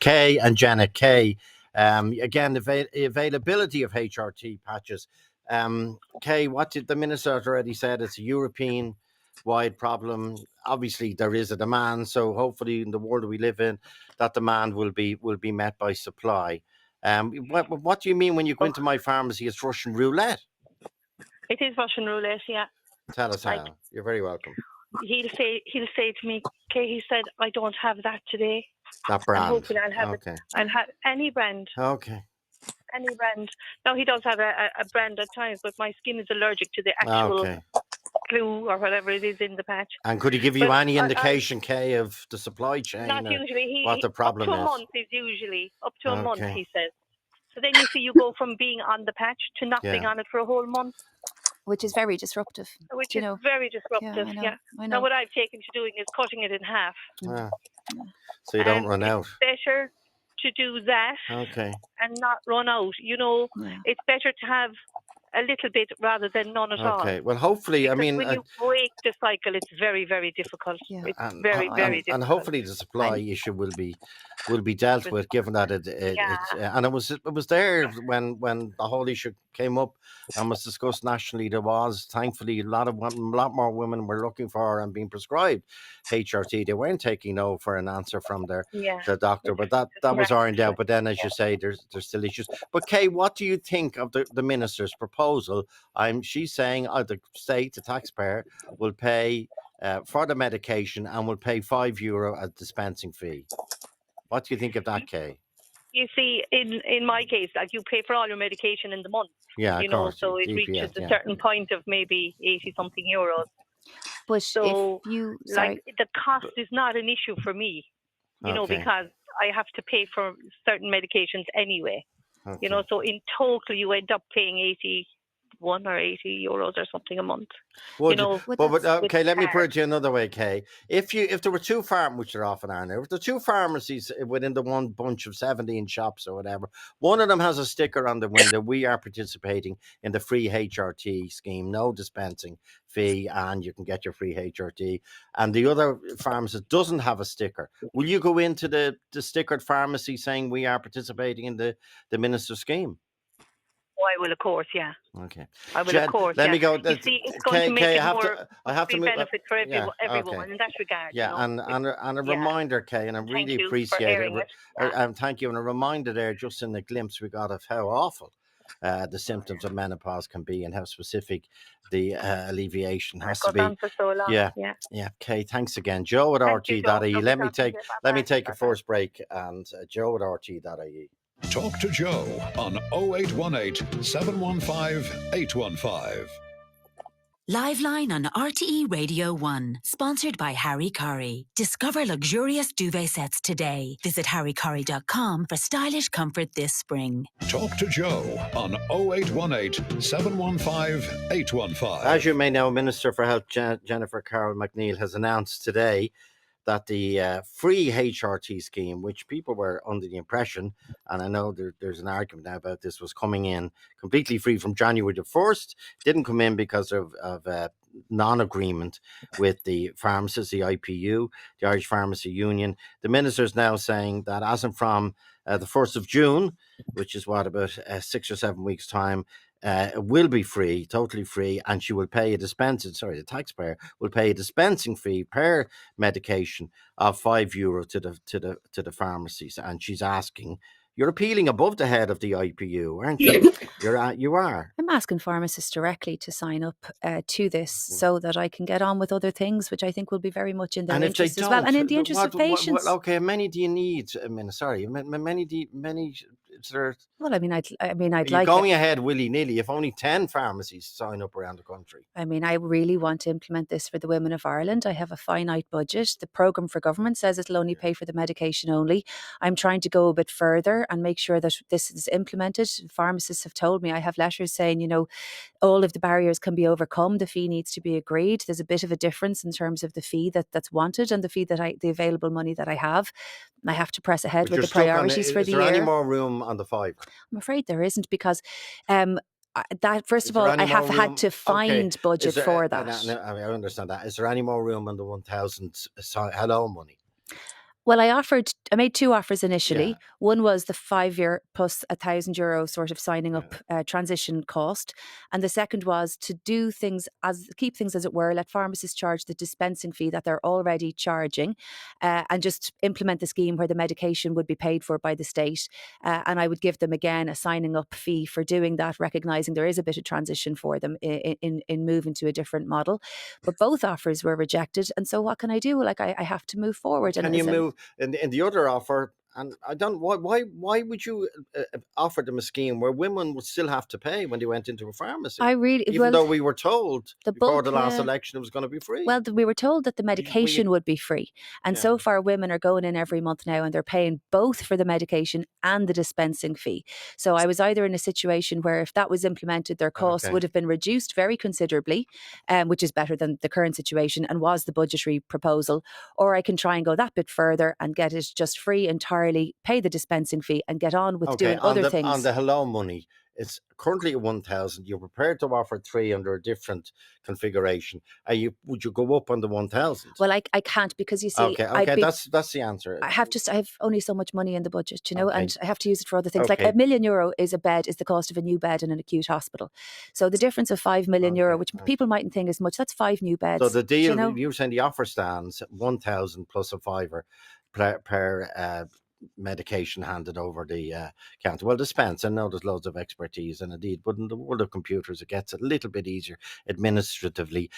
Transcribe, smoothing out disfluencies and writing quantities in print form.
Kay and Janet. Kay, again, the availability of HRT patches. Kay, what did the minister already said? It's a European-wide problem. Obviously, there is a demand, so hopefully, in the world we live in, that demand will be met by supply. What do you mean when you go into my pharmacy? It's Russian roulette. It is Russian roulette, yeah. Tell us how. You're very welcome. He'll say to me, "Okay," he said, "I don't have that today. That brand. I'm hoping I'll have it. I'll have any brand. Okay. Any brand. Now he does have a brand at times, but my skin is allergic to the actual glue or whatever it is in the patch." And could he give you any indication, Kay, of the supply chain? Not usually. What the problem is? Up to a month is usually up to a month. He says. So then you see, you go from being on the patch to not being on it for a whole month. Which is very disruptive. Which is very disruptive, I know. Now what I've taken to doing is cutting it in half. So you don't run out. It's better to do that and not run out. It's better to have a little bit rather than none at all. Okay, well, hopefully, because when you break the cycle, it's very, very difficult. Yeah. It's very difficult. And hopefully the supply issue will be dealt with, given that and it was there when the whole issue came up and was discussed nationally. There was, thankfully, a lot more women were looking for and being prescribed HRT. They weren't taking no for an answer from the doctor, but that was ironed out. But then, as you say, there's still issues. But Kay, what do you think of the minister's proposal? She's saying the state, the taxpayer, will pay for the medication and will pay €5 as dispensing fee. What do you think of that, Kay? You see, in my case, like, you pay for all your medication in the month. Yeah, of course, so it reaches a certain point of maybe 80-something euros. But so, the cost is not an issue for me, because I have to pay for certain medications anyway. Okay. So in total, you end up paying 81 or 80 euros or something a month. Okay, let me put it to you another way, Kay. If there were two pharmacies, which there often are now, if there are two pharmacies within the one bunch of 17 shops or whatever, one of them has a sticker on the window, "We are participating in the free HRT scheme, no dispensing fee, and you can get your free HRT," and the other pharmacist doesn't have a sticker, will you go into the stickered pharmacy saying, "We are participating in the minister's scheme"? Oh, I will, of course, yeah. Okay. I will, of course. Let me go. You see, it's going to make it I have to move benefit for everyone in that regard. Yeah, and a reminder, Kay, and I really appreciate it. And thank you. And a reminder there, just in the glimpse we got of how awful the symptoms of menopause can be and how specific the alleviation has to be. On for so long. Yeah. Kay, thanks again. Joe at RT.ie. Let me take a first break, and Joe at RT.ie. Talk to Joe on 0818 715 815. Liveline on RTE Radio 1. Sponsored by Harry Curry. Discover luxurious duvet sets today. Visit harrycurry.com for stylish comfort this spring. Talk to Joe on 0818 715 815. As you may know, Minister for Health Jennifer Carroll McNeil has announced today that the free HRT scheme, which people were under the impression, and I know there's an argument now about this, was coming in completely free from January the 1st, didn't come in because of non-agreement with the pharmacists, the IPU, the Irish Pharmacy Union. The minister is now saying that as of from the 1st of June, which is about 6 or 7 weeks' time, it will be free, totally free, and she will pay the taxpayer will pay a dispensing fee per medication of €5 to the pharmacies. And she's asking, you're appealing above the head of the IPU, aren't you? You are. I'm asking pharmacists directly to sign up to this so that I can get on with other things, which I think will be very much in their interest as well, and in the interest of patients. Okay, many do you need? Well, I'd like. You're going ahead willy-nilly if only 10 pharmacies sign up around the country. I mean, I really want to implement this for the women of Ireland. I have a finite budget. The programme for government says it'll only pay for the medication only. I'm trying to go a bit further and make sure that this is implemented. Pharmacists have told me, I have letters saying, all of the barriers can be overcome. The fee needs to be agreed. There's a bit of a difference in terms of the fee that's wanted and the available money that I have. I have to press ahead with the priorities for the year. Is there any more room on the 5? I'm afraid there isn't, because that, first of all, I have had to find budget for that. I understand that. Is there any more room on the 1,000 hello money? Well, I made two offers initially. One was the 5-year plus €1,000 sort of signing up transition cost. And the second was to keep things as it were, let pharmacists charge the dispensing fee that they're already charging, and just implement the scheme where the medication would be paid for by the state. And I would give them again a signing up fee for doing that, recognising there is a bit of transition for them in moving to a different model. But both offers were rejected. And so what can I do? Like, I have to move forward. Can you move in the other offer? And I don't why would you offer them a scheme where women would still have to pay when they went into a pharmacy? Even though we were told before the last election it was going to be free. Well, we were told that the medication would be free, and so far women are going in every month now, and they're paying both for the medication and the dispensing fee. So I was either in a situation where if that was implemented, their costs would have been reduced very considerably, which is better than the current situation and was the budgetary proposal, or I can try and go that bit further and get it just free entirely. Pay the dispensing fee and get on with doing other things. On the hello money, it's currently 1,000. You're prepared to offer 3 under a different configuration. Would you go up on the 1,000? Well, I can't, because you see, that's the answer. I have only so much money in the budget, and I have to use it for other things. Like €1 million is the cost of a new bed in an acute hospital. So the difference of €5 million, which people mightn't think is much, that's 5 new beds. So the deal, you're saying the offer stands at 1,000 plus a fiver per medication handed over the counter. Well, dispense, I know there's loads of expertise, and indeed, but in the world of computers, it gets a little bit easier administratively.